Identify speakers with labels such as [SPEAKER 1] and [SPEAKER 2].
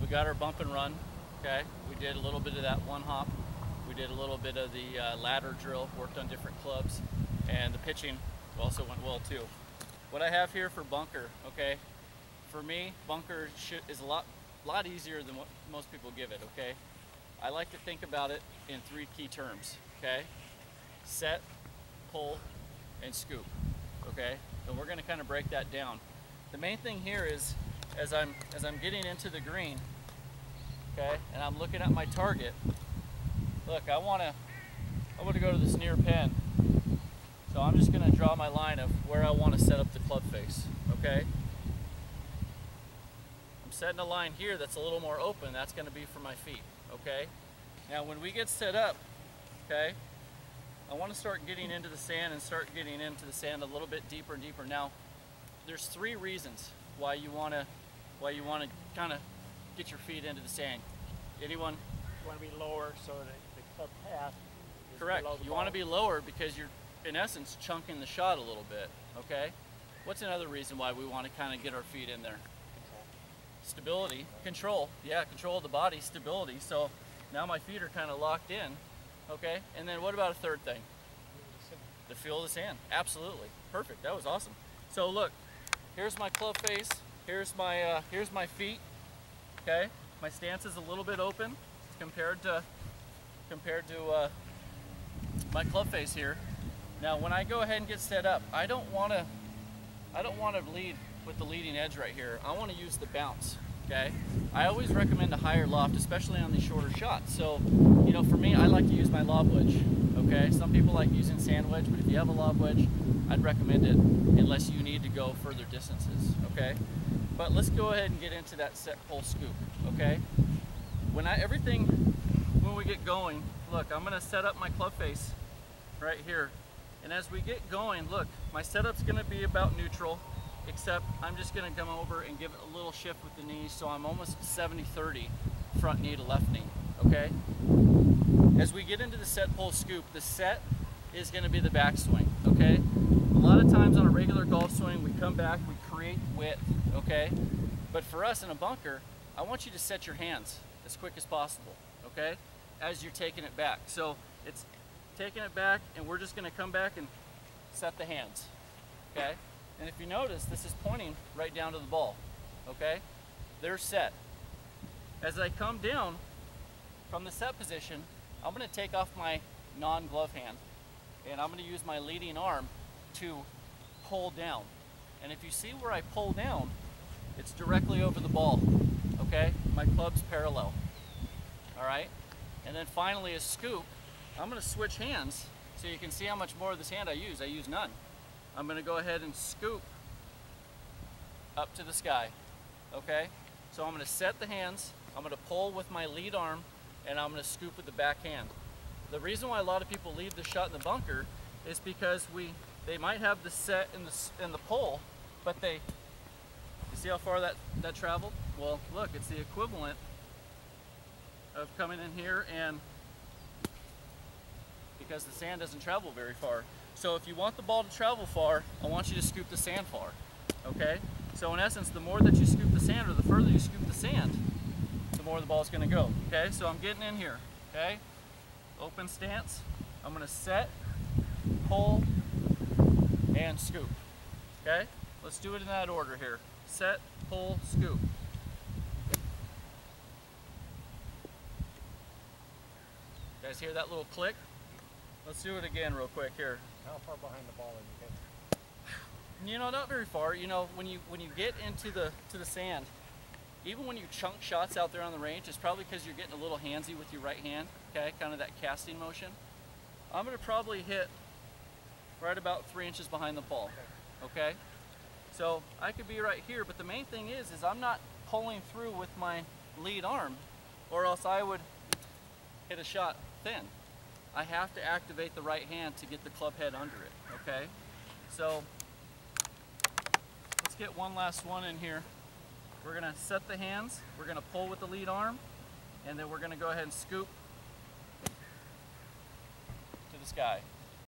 [SPEAKER 1] we got our bump and run, okay? We did a little bit of that one hop. We did a little bit of the ladder drill, worked on different clubs, and the pitching also went well too. What I have here for bunker, okay? For me, bunker is a lot easier than what most people give it, okay? I like to think about it in 3 key terms, okay? Set, pull, and scoop, okay? And we're gonna kind of break that down. The main thing here is, as I'm getting into the green, okay, and I'm looking at my target, look, I wanna go to this near pin. So I'm just gonna draw my line of where I wanna set up the club face, okay? I'm setting a line here that's a little more open. That's gonna be for my feet, okay? Now when we get set up, okay, I wanna start getting into the sand and start getting into the sand a little bit deeper and deeper. Now, there's 3 reasons why you wanna kind of get your feet into the sand. Anyone?
[SPEAKER 2] You want to be lower so that the club path is
[SPEAKER 1] Correct.
[SPEAKER 2] below the
[SPEAKER 1] You
[SPEAKER 2] ball.
[SPEAKER 1] want to be lower because you're, in essence, chunking the shot a little bit, okay? What's another reason why we want to kind of get our feet in there?
[SPEAKER 2] Control.
[SPEAKER 1] Stability, control. Yeah, control of the body, stability. So now my feet are kind of locked in, okay? And then what about a third thing? The feel of the sand. Absolutely. Perfect. That was awesome. So look, here's my club face. Here's my feet. Okay, my stance is a little bit open compared to my club face here. Now, when I go ahead and get set up, I don't want to lead with the leading edge right here. I want to use the bounce. Okay, I always recommend a higher loft, especially on these shorter shots. So, you know, for me, I like to use my lob wedge. Okay, some people like using sand wedge, but if you have a lob wedge, I'd recommend it unless you need to go further distances. Okay. But let's go ahead and get into that set, pull, scoop, okay? When we get going, look, I'm gonna set up my club face right here. And as we get going, look, my setup's gonna be about neutral, except I'm just gonna come over and give it a little shift with the knees, so I'm almost 70-30 front knee to left knee, okay? As we get into the set, pull, scoop, the set is gonna be the backswing, okay? A lot of times on a regular golf swing, we come back, we create width, okay? But for us in a bunker, I want you to set your hands as quick as possible, okay? As you're taking it back. So it's taking it back, and we're just gonna come back and set the hands, okay? And if you notice, this is pointing right down to the ball, okay? They're set. As I come down from the set position, I'm gonna take off my non-glove hand, and I'm gonna use my leading arm to pull down. And if you see where I pull down, it's directly over the ball, okay? My club's parallel, all right? And then finally a scoop. I'm gonna switch hands so you can see how much more of this hand I use. I use none. I'm gonna go ahead and scoop up to the sky, okay? So I'm gonna set the hands, I'm gonna pull with my lead arm, and I'm gonna scoop with the back hand. The reason why a lot of people leave the shot in the bunker is because they might have the set and the pull, but you see how far that traveled? Well, look, it's the equivalent of coming in here, and because the sand doesn't travel very far. So if you want the ball to travel far, I want you to scoop the sand far, okay? So in essence, the more that you scoop the sand, or the further you scoop the sand, the more the ball's gonna go, okay? So I'm getting in here, okay? Open stance, I'm gonna set, pull, and scoop, okay? Let's do it in that order here. Set, pull, scoop. You guys hear that little click? Let's do it again real quick here.
[SPEAKER 2] How far behind the ball are you getting?
[SPEAKER 1] You know, not very far. You know, when you get into the sand, even when you chunk shots out there on the range, it's probably because you're getting a little handsy with your right hand, okay? Kind of that casting motion. I'm gonna probably hit right about 3 inches behind the ball, okay? So I could be right here, but the main thing is I'm not pulling through with my lead arm, or else I would hit a shot thin. I have to activate the right hand to get the club head under it, okay? So let's get one last one in here. We're gonna set the hands, we're gonna pull with the lead arm, and then we're gonna go ahead and scoop to the sky.